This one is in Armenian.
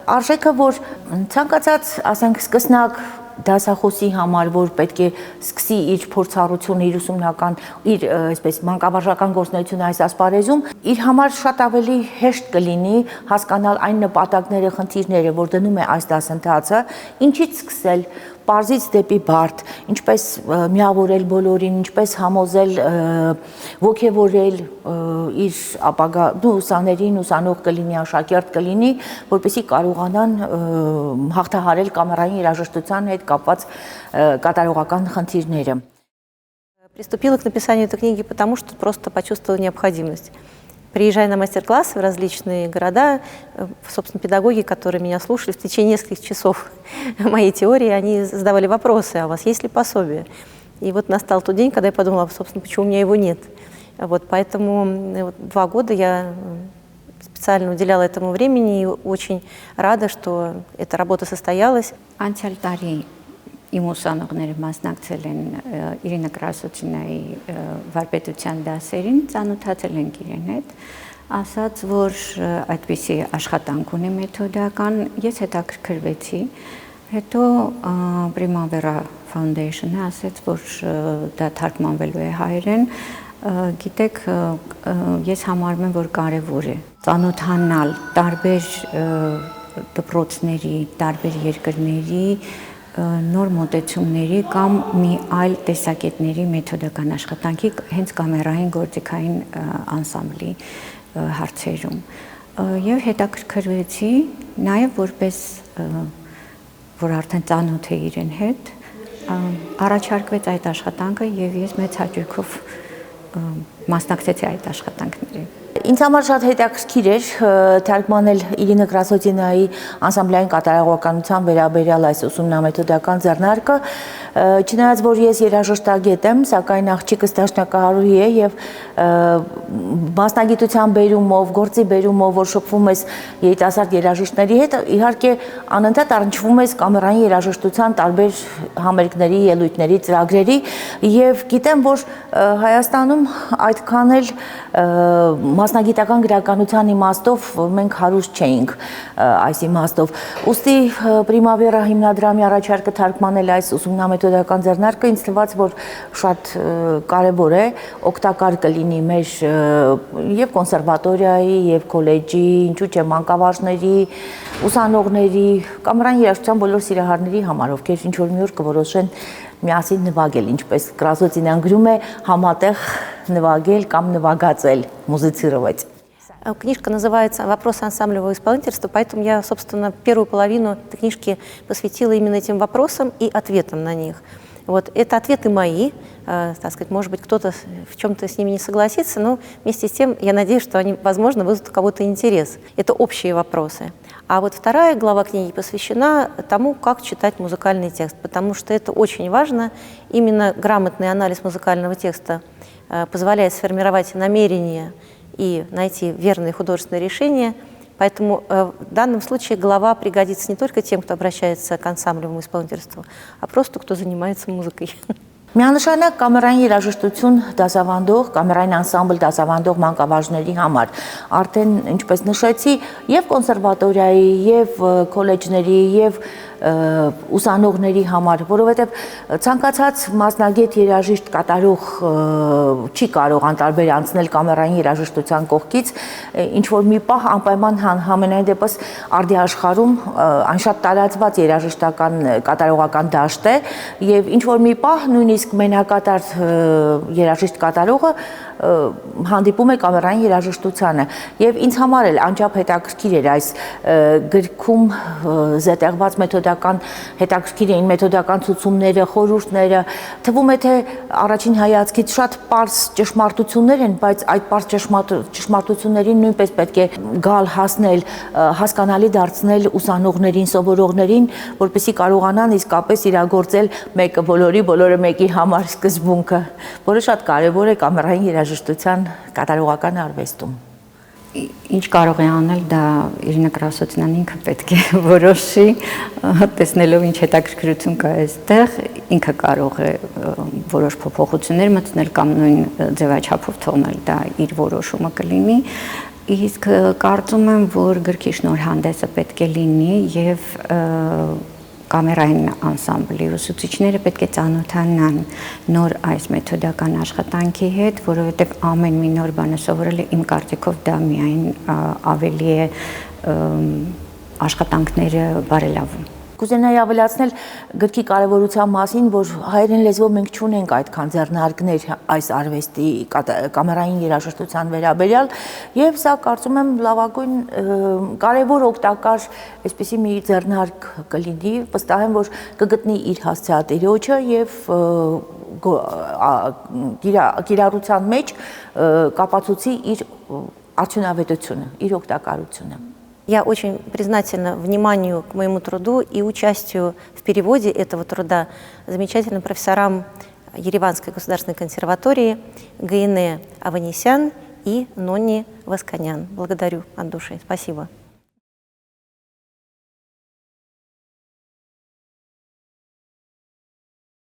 Արժեքը, որ ցանկացած, ասենք, սկսնակ դասախոսի համար, որ պետք է սկսի իր փորձառությունը, իր ուսումնական, իր այսպես մանկավարժական գործունեությունը այս ասպարեզում, իր համար շատ ավելի հեշտ կլինի հասկանալ այն նպատակները, խնդիրները, որ դնում է այս դասընթացը, ինչից սկսել, պարզից դեպի բարդ, ինչպես միավորել բոլորին, ինչպես համոզել, ոգևորել իր ապագա ուսաներին, ուսանող կլինի, աշակերտ կլինի, որպեսզի կարողանան հաղթահարել կամերային երաժշտության հետ կապված կատարողական խնդիրները. Приступила к написанию этой книги, потому что просто почувствовала необходимость. Приезжая на мастер-классы в различные города, собственно, педагоги, которые меня слушали, в течение нескольких часов моей теории, они задавали вопросы: а у вас есть ли пособие? И вот настал тот день, когда я подумала, собственно, почему у меня его нет. Вот, поэтому 2 года я специально уделяла этому времени и очень рада, что эта работа состоялась. Իմ ուսանողները մասնակցել են Իրինա Կրասոցինայի վարպետության դասերին, ծանոթացել ենք իրեն հետ, ասաց, որ այդպիսի աշխատանք ունի մեթոդական, ես հետաքրքրվեցի, հետո Primavera Foundation-ը ասաց, որ դա թարգմանվելու է հայերեն, գիտեք, ես համարում եմ, որ կարևոր է ծանոթանալ տարբեր դպրոցների, տարբեր երկրների նոր մոտեցումների կամ մի այլ տեսակետների մեթոդական աշխատանքի հենց կամերային գործիքային անսամբլի հարցերում եւ հետաքրքրվեցի նաեւ որպես որ արդեն ծանոթ է իրեն հետ առաջարկվեց այդ աշխատանքը եւ ես մեծ հաճույքով մասնակցեցի այդ աշխատանքներին. Ինձ համար շատ հետաքրքիր էր թարգմանել Իրինա Կրասոցինայի անսամբլային կատարողականության վերաբերյալ այս ուսումնամեթոդական ձեռնարկը, չնայած որ ես երաժշտագետ եմ, սակայն աղջիկս դաշնակահարուհի է եւ մասնագիտության բերումով, գործի բերումով, որ շփվում ես երիտասարդ երաժիշտների հետ, իհարկե անընդհատ առնչվում ես կամերային երաժշտության տարբեր համերգների, ելույթների, ծրագրերի եւ գիտեմ, որ Հայաստանում այդքան էլ մասնագիտական գրականության իմաստով մենք հարուստ չէինք այս իմաստով։ Ուստի Primavera հիմնադրամի առաջարկը թարգմանել այս ուսումնամեթոդական ձեռնարկը ինձ թվաց, որ շատ կարևոր է, օգտակար կլինի մեր եւ կոնսերվատորիայի, եւ քոլեջի, ինչու՞ չէ մանկավարժների, ուսանողների, կամերային երաժշտության բոլոր սիրահարների համար, ովքեր ինչ որ մի օր կորոշեն միասին նվագել, ինչպես Կրասոցինյան գրում է, համատեղ նվագել կամ նվագածել, музицировать. Книжка называется «Вопросы ансамблевого исполнительства», поэтому я, собственно, первую половину этой книжки посвятила именно этим вопросам и ответам на них. Вот, это ответы мои, так сказать, может быть, кто-то в чем-то с ними не согласится, но вместе с тем я надеюсь, что они, возможно, вызовут у кого-то интерес. Это общие вопросы. А вот вторая глава книги посвящена тому, как читать музыкальный текст, потому что это очень важно. Именно грамотный анализ музыкального текста позволяет сформировать намерение и найти верные художественные решения. Поэтому в данном случае глава пригодится не только тем, кто обращается к ансамблевому исполнительству, а просто кто занимается музыкой. Միանշանակ կամերային երաժշտություն դասավանդող, կամերային անսամբլ դասավանդող մանկավարժների համար արդեն ինչպես նշեցի, եւ կոնսերվատորիայի, եւ քոլեջների, եւ ուսանողների համար, որովհետեւ ցանկացած մասնագետ երաժիշտ կատարող չի կարող անտարբեր անցնել կամերային երաժշտության կողքից, ինչ որ մի պահ անպայման համենայն դեպս արդի աշխարհում այն շատ տարածված երաժշտական կատարողական դաշտ է եւ ինչ որ մի պահ նույնիսկ մենակատար երաժիշտ կատարողը հանդիպում է կամերային երաժշտությանը եւ ինձ համար էլ անչափ հետաքրքիր էր այս գրքում զետեղված մեթոդական հետաքրքիր էին մեթոդական ցուցումները, խորհուրդները, թվում է թե առաջին հայացքից շատ պարզ ճշմարտություններ են, բայց այդ պարզ ճշմարտություններին նույնպես պետք է գալ հասնել, հասկանալի դարձնել ուսանողներին, սովորողներին, որպեսզի կարողանան իսկապես իրագործել մեկը բոլորը մեկի համար սկզբունքը, որը շատ կարեւոր է կամերային երաժշտության կատարողական արվեստում։ Ինչ կարող է անել դա Իրինա Կրասոցինան ինքը պետք է որոշի, տեսնելով ինչ հետաքրքրություն կա այստեղ, ինքը կարող է որոշ փոփոխություններ մտցնել կամ նույն ձևաչափով թողնել, դա իր որոշումը կլինի։ Իսկ կարծում եմ, որ գրքի շնորհանդեսը պետք է լինի եւ կամերային անսամբլի ուսուցիչները պետք է ծանոթանան նոր այս մեթոդական աշխատանքի հետ, որովհետեւ ամեն մի նոր բանը սովորելը իմ կարծիքով դա միայն ավելի է աշխատանքները բարելավում։ Կուզենայի ավելացնել գրքի կարևորության մասին, որ հայերեն լեզվով մենք չունենք այդքան ձեռնարկներ այս արվեստի կամերային երաժշտության վերաբերյալ, եւ սա կարծում եմ լավագույն կարևոր օգտակար այսպիսի մի ձեռնարկ կլինի, վստահ եմ, որ կգտնի իր հասցեատիրոջը եւ կիրառության մեջ կապացուցի իր արդյունավետությունը, իր օգտակարությունը։ Я очень признательна вниманию к моему труду и участию в переводе этого труда замечательным профессорам Ереванской государственной консерватории Гаине Аванесян и Нонни Васканян. Благодарю от души. Спасибо.